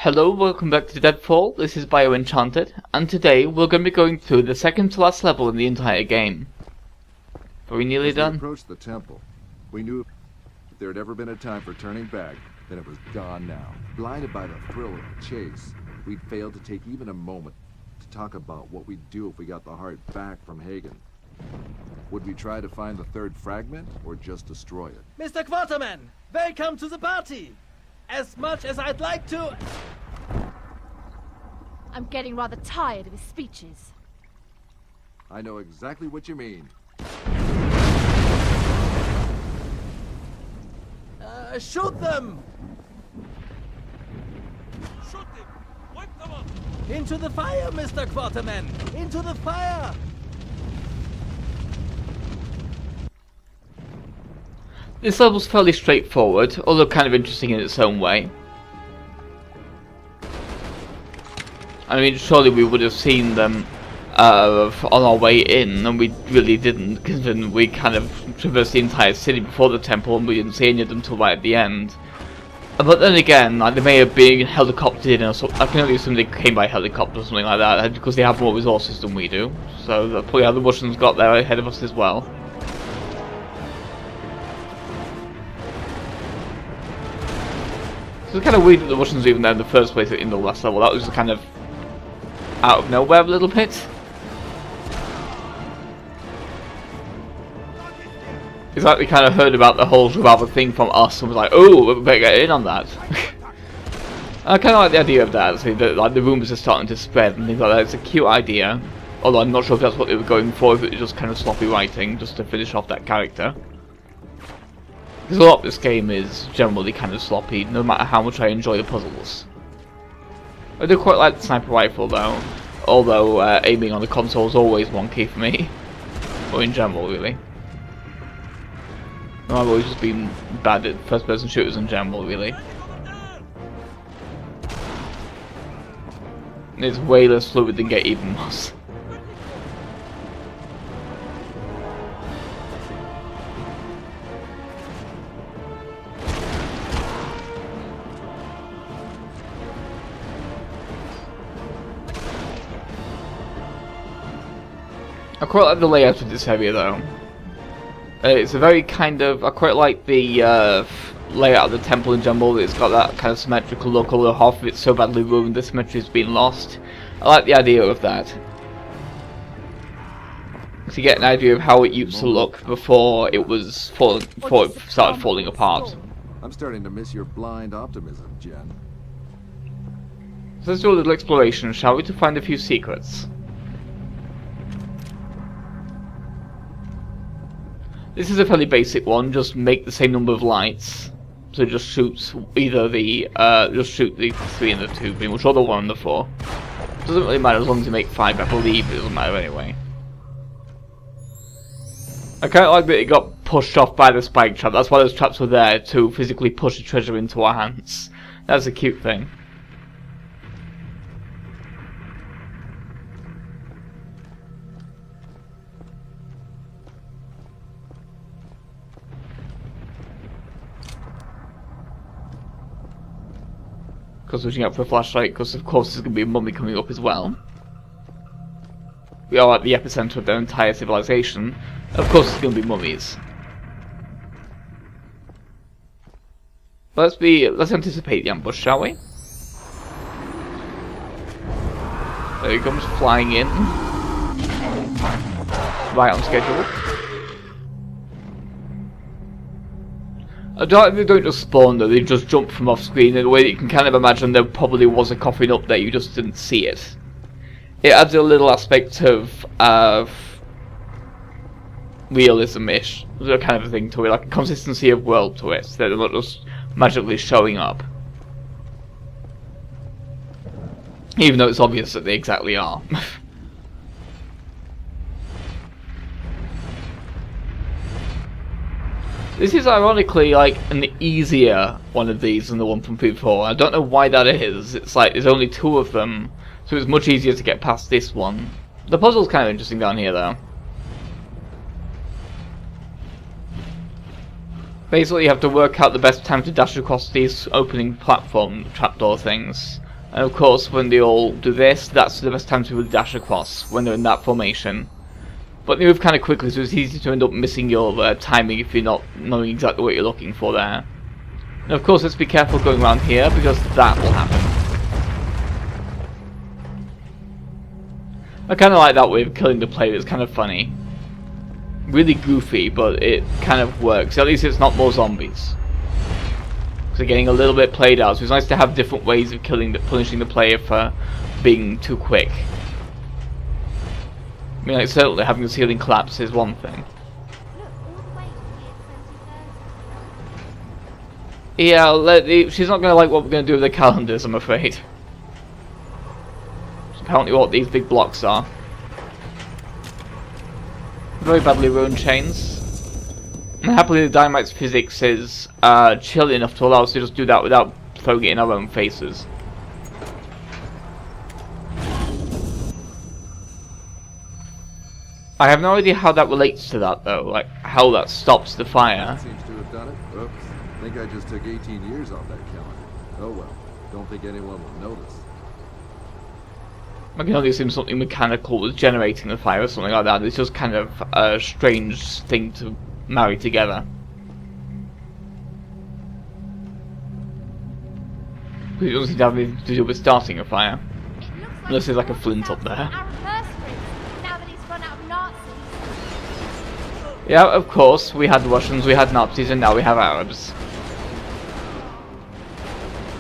Hello, welcome back to Deadfall. This is BioEnchanted, and today we're going to be going through the second to last level in the entire game. Are we nearly done? As we approached the temple, we knew if there had ever been a time for turning back, then it was gone now. Blinded by the thrill of the chase, we'd failed to take even a moment to talk about what we'd do if we got the heart back from Hagen. Would we try to find the third fragment, or just destroy it? Mr. Quarterman, welcome to the party! As much as I'd like to... I'm getting rather tired of his speeches. I know exactly what you mean. Shoot them! Shoot them! Wipe them up! Into the fire, Mr. Quarterman! Into the fire! This level's fairly straightforward, although kind of interesting in its own way. I mean, surely we would have seen them on our way in, and we really didn't, considering we kind of traversed the entire city before the temple and we didn't see any of them till right at the end. But then again, like, they may have been helicoptered in or something. I can only assume they came by helicopter or something like that, because they have more resources than we do. So that's probably how the Russians got there ahead of us as well. It's kind of weird that the Russians were even there in the first place in the last level. That was kind of out of nowhere a little bit. It's like we kind of heard about the whole Revolver thing from us and was like, oh, we better get in on that. I kind of like the idea of that, actually, that like, the rumours are starting to spread and things like that. It's a cute idea. Although I'm not sure if that's what they were going for, if it was just kind of sloppy writing, just to finish off that character. Because a lot of this game is generally kind of sloppy, no matter how much I enjoy the puzzles. I do quite like the sniper rifle though, although aiming on the console is always wonky for me. Or in general, really. I've always just been bad at first-person shooters in general, really. It's way less fluid than Get Even was. I quite like the layout of this area though. It's a very kind of... I quite like the layout of the temple in general. It's got that kind of symmetrical look, although half of it's so badly ruined the symmetry's been lost. I like the idea of that. To get an idea of how it used to look before it was before it started falling apart. I'm starting to miss your blind optimism, Jen. So let's do a little exploration, shall we, to find a few secrets. This is a fairly basic one, just make the same number of lights. So it just shoots either the, just shoot the 3 and the 2, pretty much, or the 1 and the 4. Doesn't really matter as long as you make 5, I believe it doesn't matter anyway. I kind of like that it got pushed off by the spike trap, that's why those traps were there, to physically push the treasure into our hands. That's a cute thing. Switching out for a flashlight, because of course there's going to be a mummy coming up as well. We are at the epicenter of their entire civilization. Of course there's going to be mummies. Let's anticipate the ambush, shall we? There he comes, flying in. Right on schedule. I doubt if they don't just spawn though, they just jump from off screen in a way that you can kind of imagine there probably was a coffin up there, you just didn't see it. It adds a little aspect of realism-ish, kind of a thing to it, like a consistency of world to it, so they're not just magically showing up. Even though it's obvious that they exactly are. This is ironically like an easier one of these than the one from before. I don't know why that is. It's like there's only 2 of them, so it's much easier to get past this one. The puzzle's kind of interesting down here though. Basically you have to work out the best time to dash across these opening platform trapdoor things. And of course, when they all do this, that's the best time to really dash across, when they're in that formation. But they move kind of quickly, so it's easy to end up missing your timing if you're not knowing exactly what you're looking for there. And of course, let's be careful going around here, because that will happen. I kind of like that way of killing the player, it's kind of funny. Really goofy, but it kind of works. At least it's not more zombies. So they're getting a little bit played out, so it's nice to have different ways of punishing the player for being too quick. I mean, like, certainly having the ceiling collapse is one thing. Yeah, she's not going to like what we're going to do with the calendars, I'm afraid. It's apparently what these big blocks are. Very badly ruined chains. And happily the dynamite's physics is chill enough to allow us to just do that without throwing it in our own faces. I have no idea how that relates to that though, like how that stops the fire. Seems to have done it. Oops. I think I just took 18 years off that calendar. Oh well. Don't think anyone will notice. I can only assume something mechanical was generating the fire or something like that. It's just kind of a strange thing to marry together. It doesn't seem to have anything to do with starting a fire. Unless there's like a flint up there. Yeah, of course, we had Russians, we had Nazis, and now we have Arabs.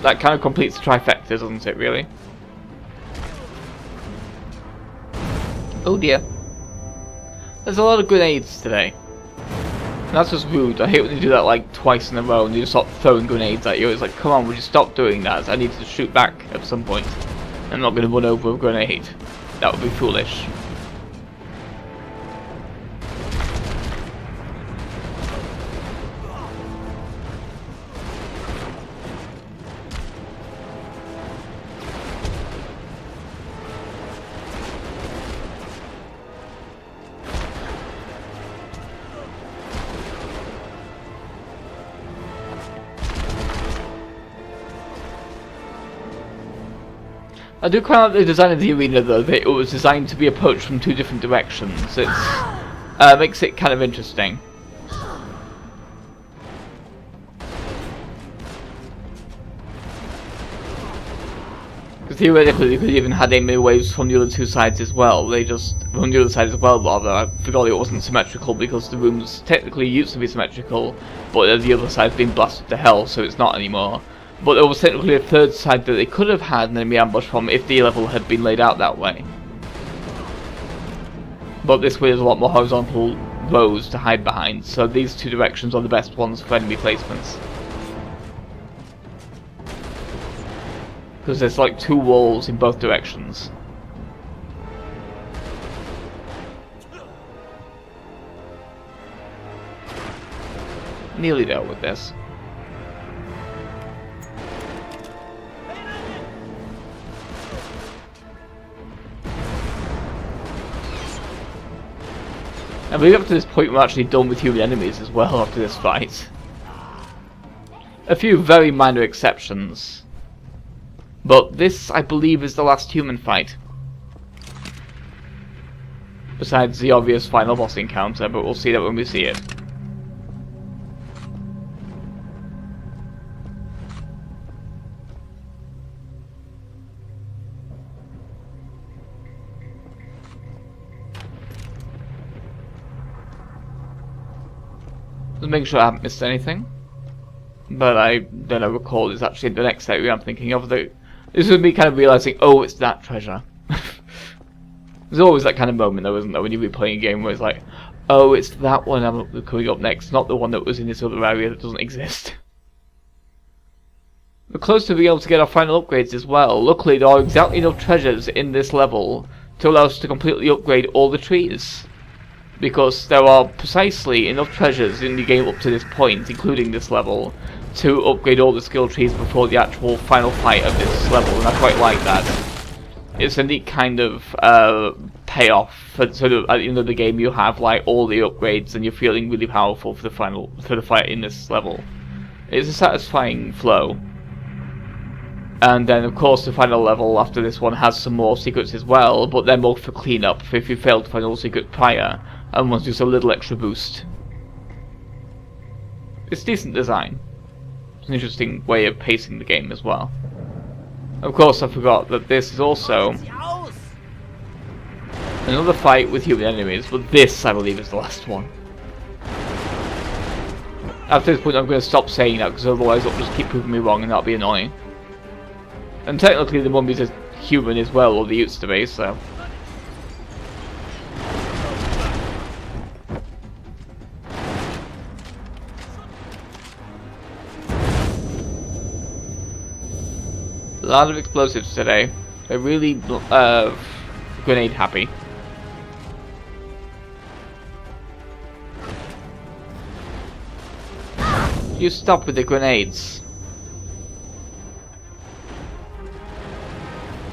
That kind of completes the trifecta, doesn't it, really? Oh dear. There's a lot of grenades today. And that's just rude. I hate when you do that like twice in a row and you just start throwing grenades at you. It's like, come on, would you stop doing that? I need to shoot back at some point. I'm not going to run over a grenade. That would be foolish. I do quite like the design of the arena though, that it was designed to be approached from two different directions. It makes it kind of interesting. Because theoretically they could even had enemy waves from the other two sides as well. They just, from the other side as well rather, I forgot it wasn't symmetrical because the rooms technically used to be symmetrical, but the other side's been blasted to hell, so it's not anymore. But there was technically a third side that they could have had an enemy ambush from if the level had been laid out that way. But this way there's a lot more horizontal rows to hide behind, so these two directions are the best ones for enemy placements. Because there's like two walls in both directions. Nearly there with this. I believe up to this point we're actually done with human enemies as well after this fight. A few very minor exceptions. But this, I believe, is the last human fight. Besides the obvious final boss encounter, but we'll see that when we see it. Just making sure I haven't missed anything. But I don't recall it's actually the next area I'm thinking of. This is me kind of realizing, oh, it's that treasure. There's always that kind of moment though, isn't there, when you replay a game where it's like, oh, it's that one I'm coming up next, not the one that was in this other area that doesn't exist. We're close to being able to get our final upgrades as well. Luckily, there are exactly enough treasures in this level to allow us to completely upgrade all the trees. Because there are precisely enough treasures in the game up to this point, including this level, to upgrade all the skill trees before the actual final fight of this level, and I quite like that. It's a neat kind of payoff for sort of at the end of the game you have like all the upgrades and you're feeling really powerful for the fight in this level. It's a satisfying flow. And then of course the final level after this one has some more secrets as well, but they're more for cleanup if you failed to find all secrets prior and want just a little extra boost. It's decent design. It's an interesting way of pacing the game as well. Of course I forgot that this is also another fight with human enemies, but this I believe is the last one. After this point I'm going to stop saying that because otherwise it'll just keep proving me wrong and that'll be annoying. And technically the mummies are human as well, or they used to be, so... A lot of explosives today. They're really grenade happy. You stop with the grenades.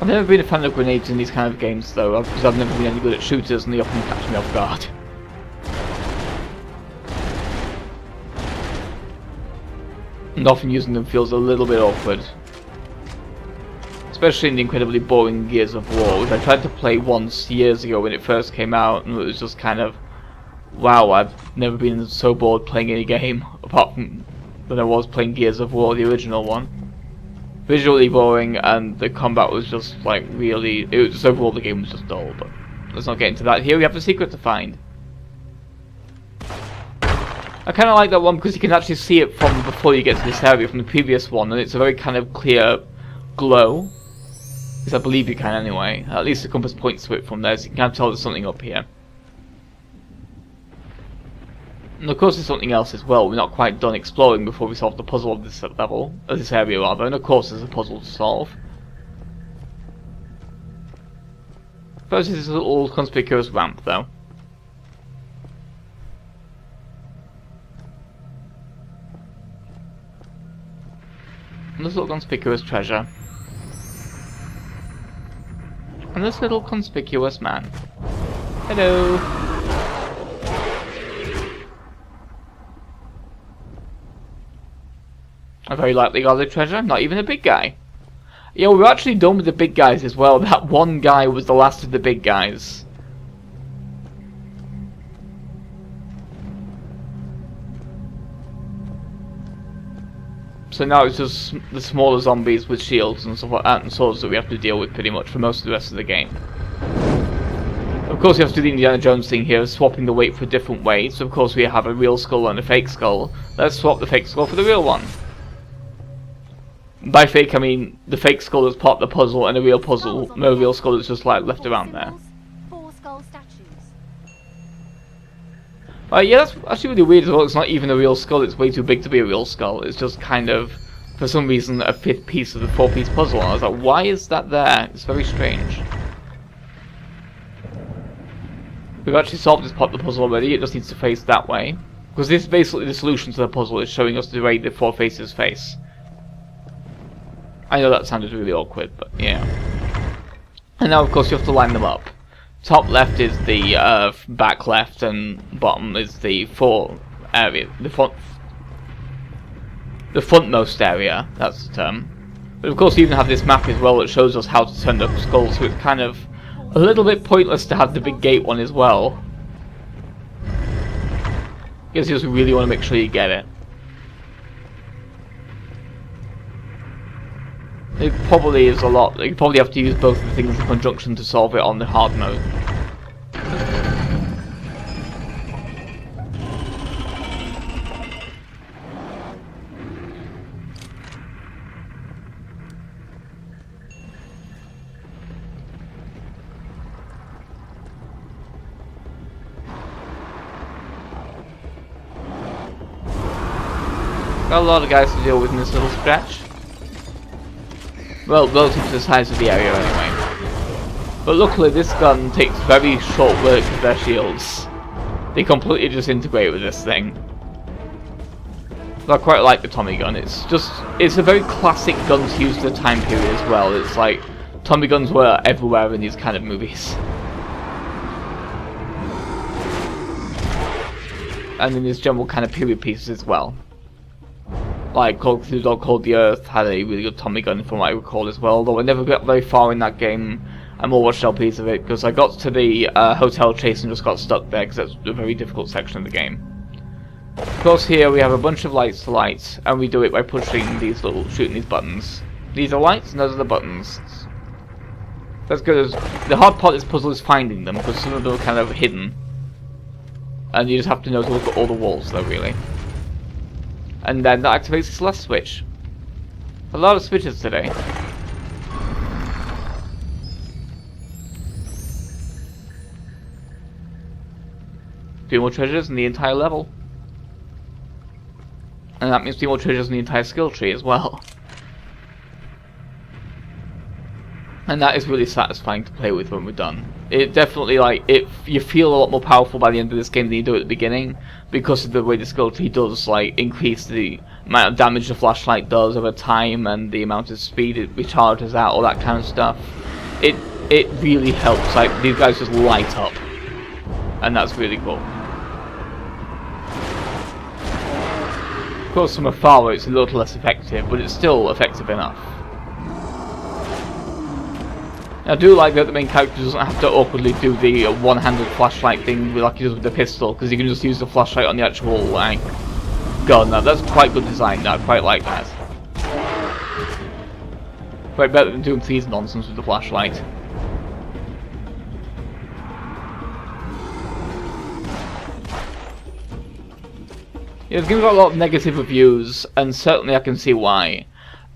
I've never been a fan of grenades in these kind of games though, because I've never been any good at shooters and they often catch me off guard. And often using them feels a little bit awkward. Especially in the incredibly boring Gears of War, which I tried to play once years ago when it first came out, and it was just kind of, wow, I've never been so bored playing any game, apart from when I was playing Gears of War, the original one. Visually boring, and the combat was just like really, it was just overall the game was just dull, but let's not get into that. Here we have the secret to find. I kind of like that one because you can actually see it from before you get to this area from the previous one, and it's a very kind of clear glow. Because I believe you can anyway. At least the compass points to it from there, so you can kind of tell there's something up here. And of course there's something else as well. We're not quite done exploring before we solve the puzzle of this level, of this area rather, and of course there's a puzzle to solve. First is this little conspicuous ramp though. And this little conspicuous treasure. And this little conspicuous man. Hello! I very likely got the treasure, not even a big guy. Yeah, we're actually done with the big guys as well. That one guy was the last of the big guys. So now it's just the smaller zombies with shields and stuff like that and swords that we have to deal with pretty much for most of the rest of the game. Of course we have to do the Indiana Jones thing here, swapping the weight for different weights. So of course we have a real skull and a fake skull. Let's swap the fake skull for the real one. By fake I mean the fake skull is part of the puzzle and a real puzzle, no real skull is just like left around there. 4 skull statues. Yeah, that's actually really weird as well. It's not even a real skull, it's way too big to be a real skull. It's just kind of, for some reason, a 5th piece of the 4-piece puzzle. I was like, why is that there? It's very strange. We've actually solved this part of the puzzle already, it just needs to face that way. Because this is basically the solution to the puzzle, is showing us the way the 4 faces face. I know that sounded really awkward, but yeah. And now of course you have to line them up. Top left is the back left, and bottom is the area, the frontmost area. That's the term. But of course, we even have this map as well that shows us how to turn the skulls. So it's kind of a little bit pointless to have the big gate one as well. Because you just really want to make sure you get it. It probably is a lot. You probably have to use both of the things in conjunction to solve it on the hard mode. Got a lot of guys to deal with in this little stretch. Well, relative to the size of the area anyway. But luckily this gun takes very short work with their shields. They completely disintegrate with this thing. I quite like the Tommy gun. It's a very classic gun to use for the time period as well. It's like Tommy guns were everywhere in these kind of movies. And in this general kind of period pieces as well. Like Call of Duty Dog Called the Earth had a really good Tommy gun from what I recall as well, though I never got very far in that game. I more watched LPs of it because I got to the hotel chase and just got stuck there because that's a very difficult section of the game. Of course here we have a bunch of lights to light, and we do it by shooting these buttons. These are lights and those are the buttons. That's good. As the hard part of this puzzle is finding them because some of them are kind of hidden. And you just have to know to look at all the walls though, really. And then that activates this last switch. A lot of switches today. Three more treasures in the entire level. And that means 3 more treasures in the entire skill tree as well. And that is really satisfying to play with when we're done. It definitely, like, you feel a lot more powerful by the end of this game than you do at the beginning, because of the way the skill tree does, like, increase the amount of damage the flashlight does over time, and the amount of speed it recharges at, all that kind of stuff. It really helps, like, these guys just light up. And that's really cool. Of course, from afar it's a little less effective, but it's still effective enough. I do like that the main character doesn't have to awkwardly do the one-handed flashlight thing like he does with the pistol, because he can just use the flashlight on the actual like gun. Now that's quite good design. I quite like that. Quite better than doing these nonsense with the flashlight. Yeah, this game's got a lot of negative reviews, and certainly I can see why.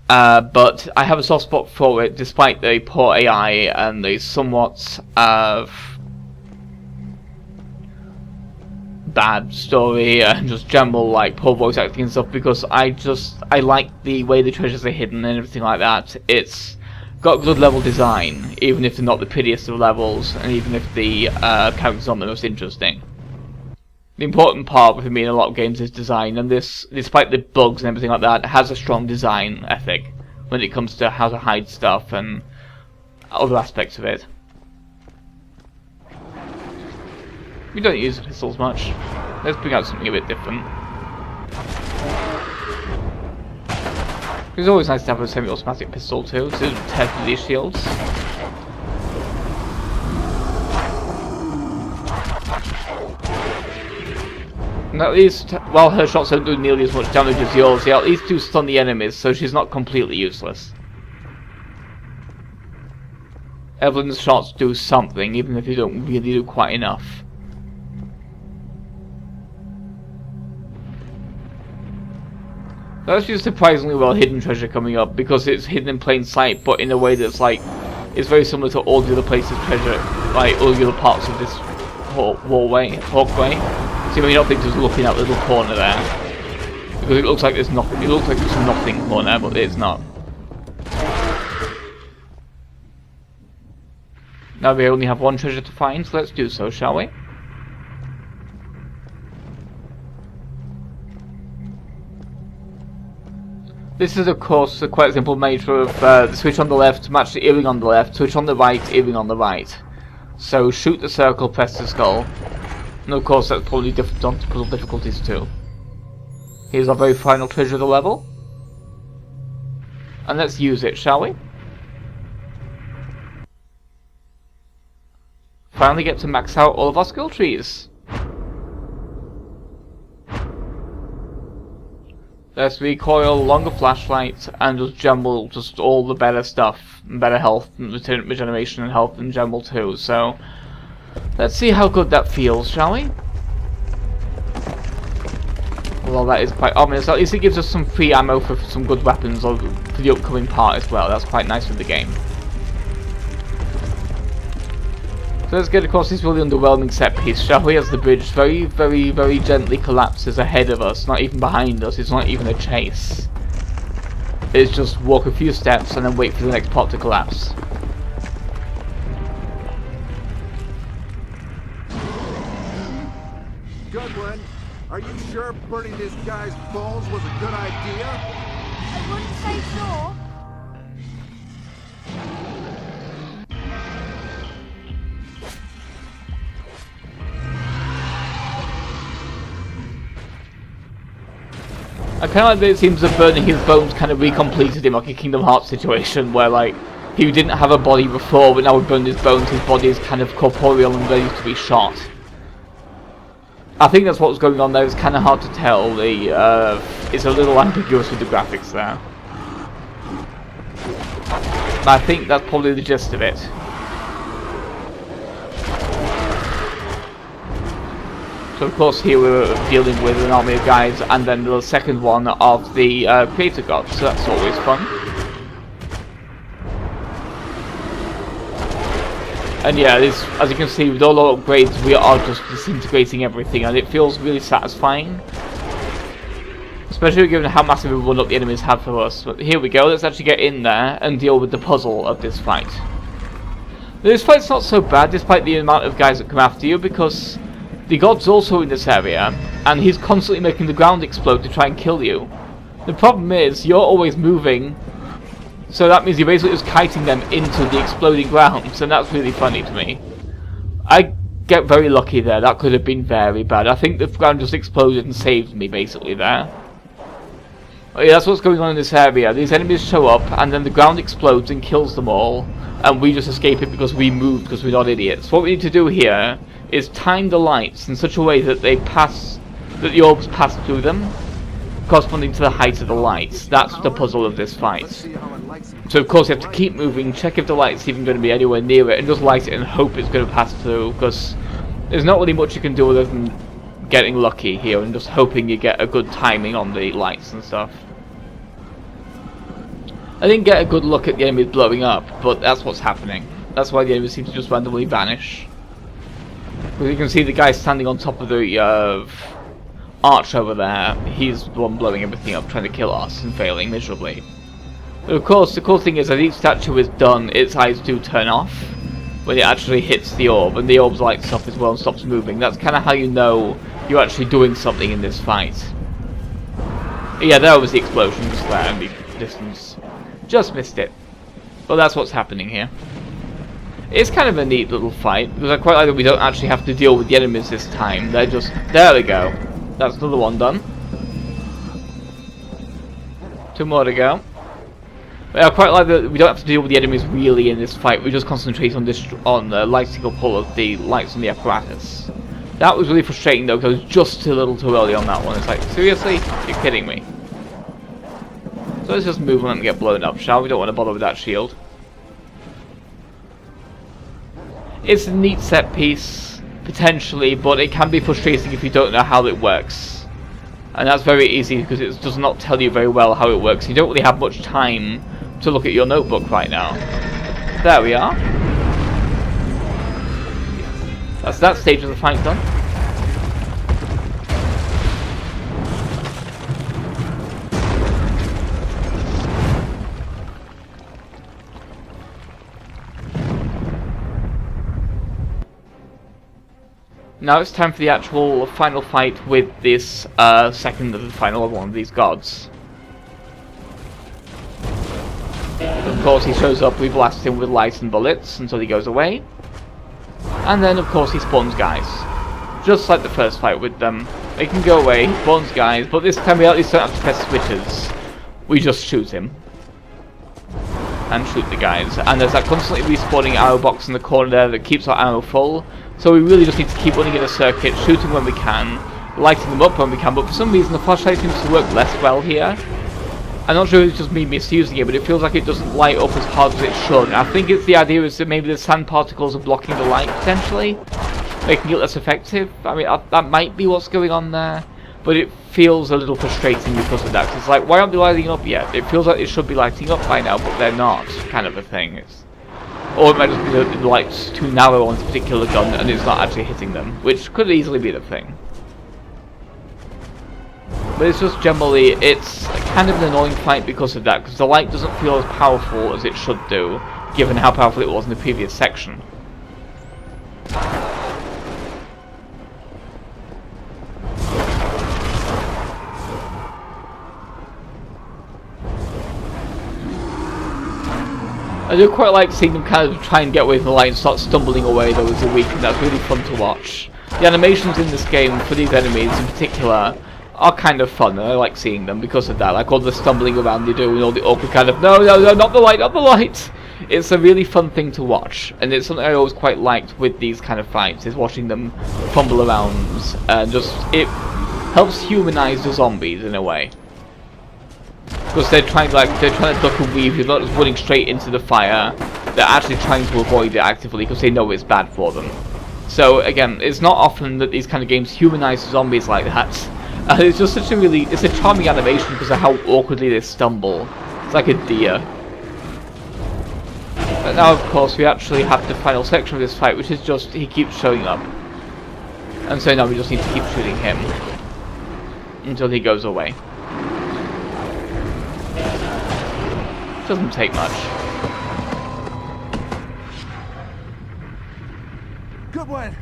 But I have a soft spot for it, despite the poor AI and the somewhat bad story and just general like poor voice acting and stuff. Because I like the way the treasures are hidden and everything like that. It's got good level design, even if they're not the prettiest of levels, and even if the characters aren't the most interesting. The important part for me in a lot of games is design, and this, despite the bugs and everything like that, has a strong design ethic when it comes to how to hide stuff and other aspects of it. We don't use pistols much. Let's bring out something a bit different. It's always nice to have a semi-automatic pistol too, to tear through these shields. And at least, while her shots don't do nearly as much damage as yours, they at least do stun the enemies, so she's not completely useless. Evelyn's shots do something, even if they don't really do quite enough. That's just surprisingly well hidden treasure coming up, because it's hidden in plain sight, but in a way that's like, it's very similar to all the other places treasure, like all the other parts of this walkway. So you may not think just looking at the little corner there, because it looks like there's nothing. It looks like there's nothing corner, but it's not. Now we only have one treasure to find, so let's do so, shall we? This is, of course, a quite simple matter of the switch on the left, match the earring on the left, switch on the right, earring on the right. So shoot the circle, press the skull. And of course that's probably different on puzzle difficulties too. Here's our very final treasure of the level. And let's use it, shall we? Finally get to max out all of our skill trees. Let's recoil, longer flashlight, and just general, just all the better stuff, better health, and regeneration and health in general too, so let's see how good that feels, shall we? Well, that is quite ominous. At least it gives us some free ammo for some good weapons for the upcoming part as well. That's quite nice with the game. So let's get across this really underwhelming set piece, shall we? As the bridge very, very, very gently collapses ahead of us, not even behind us. It's not even a chase. It's just walk a few steps and then wait for the next part to collapse. Goodwin, are you sure burning this guy's bones was a good idea? I wouldn't say so. I kind of like that it seems that burning his bones kind of recompleted him, like a Kingdom Hearts situation, where like he didn't have a body before, but now we burned his bones, his body is kind of corporeal and ready to be shot. I think that's what's going on there. It's kind of hard to tell. It's a little ambiguous with the graphics there. But I think that's probably the gist of it. So of course here we're dealing with an army of guys, and then the second one of the creator gods, so that's always fun. And yeah, as you can see, with all our upgrades we are just disintegrating everything, and it feels really satisfying. Especially given how massive a run up the enemies have for us. But here we go, let's actually get in there and deal with the puzzle of this fight. This fight's not so bad despite the amount of guys that come after you, because the god's also in this area, and he's constantly making the ground explode to try and kill you. The problem is, you're always moving, so that means you're basically just kiting them into the exploding grounds, and that's really funny to me. I get very lucky there, that could have been very bad. I think the ground just exploded and saved me, basically, there. Oh yeah, that's what's going on in this area. These enemies show up, and then the ground explodes and kills them all, and we just escape it because we moved, because we're not idiots. What we need to do here is time the lights in such a way that they pass, that the orbs pass through them, corresponding to the height of the lights. That's the puzzle of this fight. So of course you have to keep moving, check if the light's even going to be anywhere near it, and just light it and hope it's going to pass through, because there's not really much you can do other than getting lucky here and just hoping you get a good timing on the lights and stuff. I didn't get a good look at the enemies blowing up, but that's what's happening. That's why the enemies seem to just randomly vanish. Because you can see the guy standing on top of the arch over there. He's the one blowing everything up, trying to kill us and failing miserably. But of course, the cool thing is as each statue is done, its eyes do turn off when it actually hits the orb, and the orb lights up as well and stops moving. That's kind of how you know you're actually doing something in this fight. Yeah, there was the explosion just there in the distance. Just missed it. But that's what's happening here. It's kind of a neat little fight, because I quite like that we don't actually have to deal with the enemies this time. They're just... there we go. That's another one done. 2 more to go. But I quite like that we don't have to deal with the enemies really in this fight. We just concentrate on the lighting up all of the lights on the apparatus. That was really frustrating though, because I was just a little too early on that one. It's like, seriously? You're kidding me. So let's just move on and get blown up, shall we? Don't want to bother with that shield. It's a neat set piece, potentially, but it can be frustrating if you don't know how it works. And that's very easy because it does not tell you very well how it works. You don't really have much time to look at your notebook right now. There we are. That's that stage of the fight done. Now it's time for the actual final fight with this second of the final one of these gods. Of course he shows up, we blast him with lights and bullets until he goes away. And then of course he spawns guys. Just like the first fight with them. They can go away, he spawns guys, but this time we at least don't have to press switches. We just shoot him. And shoot the guys. And there's that constantly respawning arrow box in the corner there that keeps our ammo full. So we really just need to keep running in a circuit, shooting when we can, lighting them up when we can, but for some reason the flashlight seems to work less well here. I'm not sure if it's just me misusing it, but it feels like it doesn't light up as hard as it should. I think it's the idea is that maybe the sand particles are blocking the light, potentially, making it less effective. I mean, that might be what's going on there, but it feels a little frustrating because of that. It's like, why aren't they lighting up yet? It feels like they should be lighting up by now, but they're not, kind of a thing. Or it might just be the light's too narrow on this particular gun and it's not actually hitting them, which could easily be the thing. But it's just generally, it's kind of an annoying fight because of that, because the light doesn't feel as powerful as it should do, given how powerful it was in the previous section. I do quite like seeing them kind of try and get away from the light and start stumbling away though as a weak, and that's really fun to watch. The animations in this game for these enemies in particular are kind of fun, and I like seeing them because of that. Like all the stumbling around they do and all the awkward kind of, no, no, no, not the light, not the light! It's a really fun thing to watch, and it's something I always quite liked with these kind of fights, is watching them fumble around, and just, it helps humanize the zombies in a way. Because they're trying to duck and weave, you're not just running straight into the fire, they're actually trying to avoid it actively because they know it's bad for them. So again, it's not often that these kind of games humanize zombies like that. It's just such a it's a charming animation because of how awkwardly they stumble. It's like a deer. But now of course we actually have the final section of this fight, which is just, he keeps showing up. And so now we just need to keep shooting him until he goes away. Doesn't take much. Good one!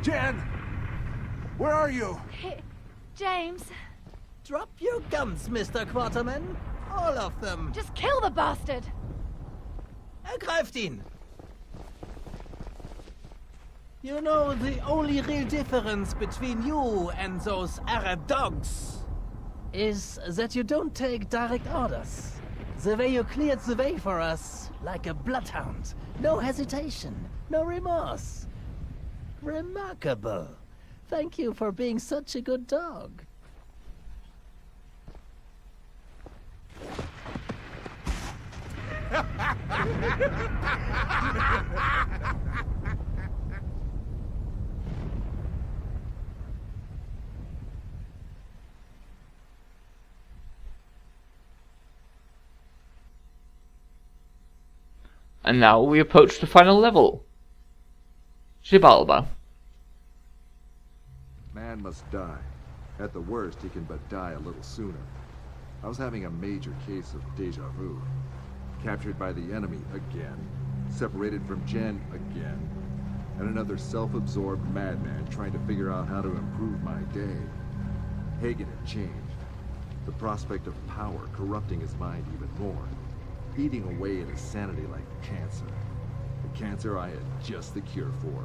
Jen! Where are you? James, Drop your guns, Mr. Quarterman. All of them. just kill the bastard. Ergreift ihn! You know, the only real difference between you and those Arab dogs is that you don't take direct orders. The way you cleared the way for us, like a bloodhound. No hesitation, no remorse. Remarkable. Thank you for being such a good dog. And now we approach the final level. Xibalba. Man must die. At the worst, he can but die a little sooner. I was having a major case of deja vu. Captured by the enemy again. Separated from Jen again. And another self-absorbed madman trying to figure out how to improve my day. Hagen had changed. The prospect of power corrupting his mind even more. Eating away at his sanity like cancer. The cancer I had just the cure for,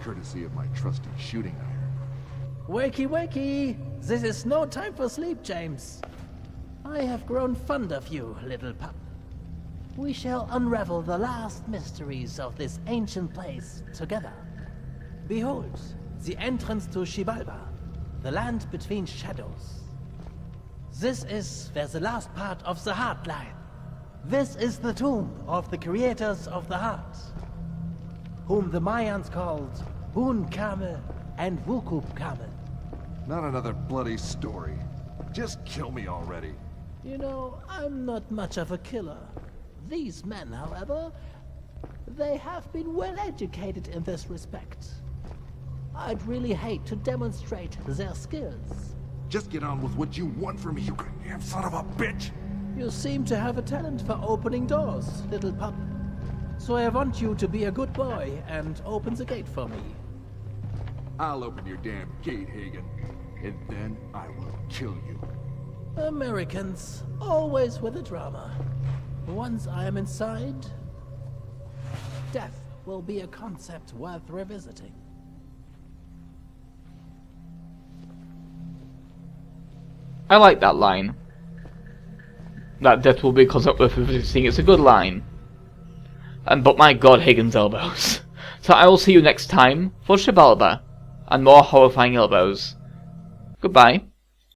courtesy of my trusty shooting iron. Wakey, wakey! This is no time for sleep, James. I have grown fond of you, little pup. We shall unravel the last mysteries of this ancient place together. Behold, the entrance to Xibalba, the land between shadows. This is where the last part of the heart lies. This is the tomb of the creators of the heart, whom the Mayans called Hun Kamel and Wukub Kamel. Not another bloody story. Just kill me already. You know, I'm not much of a killer. These men, however, they have been well educated in this respect. I'd really hate to demonstrate their skills. Just get on with what you want from me, you damn son of a bitch! You seem to have a talent for opening doors, little pup. So I want you to be a good boy and open the gate for me. I'll open your damn gate, Hagen. And then I will kill you. Americans, always with the drama. Once I am inside, death will be a concept worth revisiting. I like that line. That death will be a concept worth revisiting. It's a good line. But my god, Hagen's elbows. So I will see you next time for Xibalba and more horrifying elbows. Goodbye.